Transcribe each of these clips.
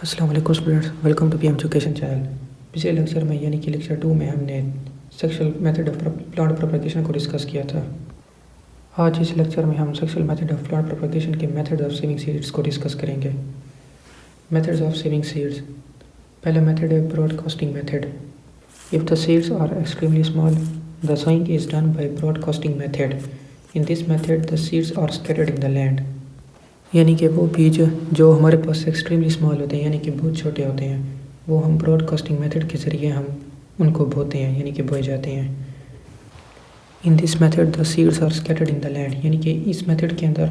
अस्सलाम वालेकुम students, welcome to PM education channel. पिछले लेक्चर में यानी कि लेक्चर 2 में हमने sexual method of plant propagation को डिस्कस किया था। आज इस लेक्चर में हम sexual method of plant propagation के मेथड ऑफ सेविंग सीड्स को डिस्कस करेंगे। Methods of saving seeds. पहला मेथड है broadcasting method. If the seeds are extremely small, the sowing is done by broadcasting method. In this method the seeds are scattered in the land. यानी कि वो बीज जो हमारे पास extremely small होते हैं, यानी कि बहुत छोटे होते हैं, वो हम ब्रॉडकास्टिंग मेथड के ज़रिए हम उनको बोते हैं, यानी कि बोए जाते हैं। In this method the seeds are scattered in the land. यानी कि इस मेथड के अंदर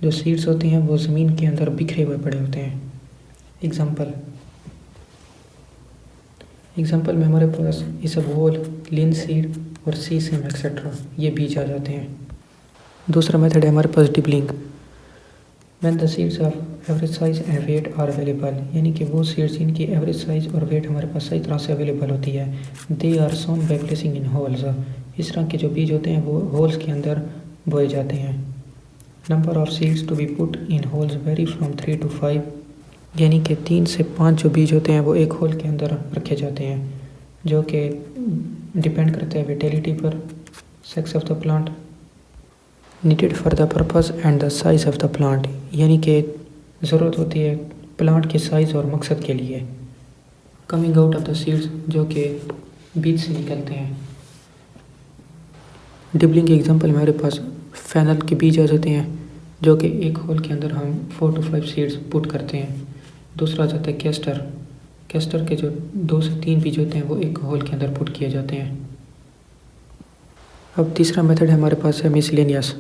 जो सीड्स होते हैं वो ज़मीन के अंदर बिखरे हुए पड़े होते हैं। एग्जाम्पल में हमारे पास इसबगोल, लिनसीड और सीसम एक्सेट्रा ये बीज आ जाते हैं। दूसरा मेथड है हमारे पास dibbling. When the seeds of average size and weight are available, यानी कि वो सीड्स जिनकी एवरेज साइज और वेट हमारे पास सही तरह से अवेलेबल होती है, they are sown by placing in holes. इस तरह के जो बीज होते हैं वो होल्स के अंदर बोए जाते हैं। Number of seeds to be put in holes vary from 3 to 5, यानी कि 3 से 5 जो बीज होते हैं वो एक होल के अंदर रखे जाते हैं, जो कि डिपेंड करता है विटेलिटी पर, sex of the plant, needed for the purpose and the size of the plant, यानी कि ज़रूरत होती है प्लांट के साइज़ और मकसद के लिए। Coming out of the seeds, जो कि बीज से निकलते हैं। डिबलिंग के एग्जांपल में हमारे पास फैनल के बीज आ जाते हैं, जो कि एक होल के अंदर हम 4 to 5 सीड्स पुट करते हैं। दूसरा आ जाता है कैस्टर के जो 2 से 3 बीज होते हैं वो एक होल के अंदर पुट किए जाते हैं। अब तीसरा मेथड है हमारे पास है मिसलेनियस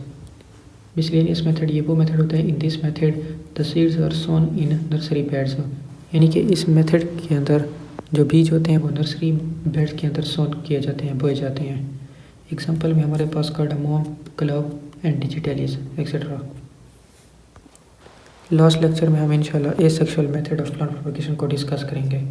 मेथड। ये वो मेथड होता है, in this method the seeds are sown in nursery beds. यानी कि इस मेथड के अंदर जो बीज होते हैं वो नर्सरी बेड्स के अंदर सोन किए जाते हैं, बोए जाते हैं। एग्जांपल में हमारे पास cardamom, clove and digitalis etcetera. Last lecture में हम इंशाल्लाह asexual method of plant propagation को डिस्कस करेंगे।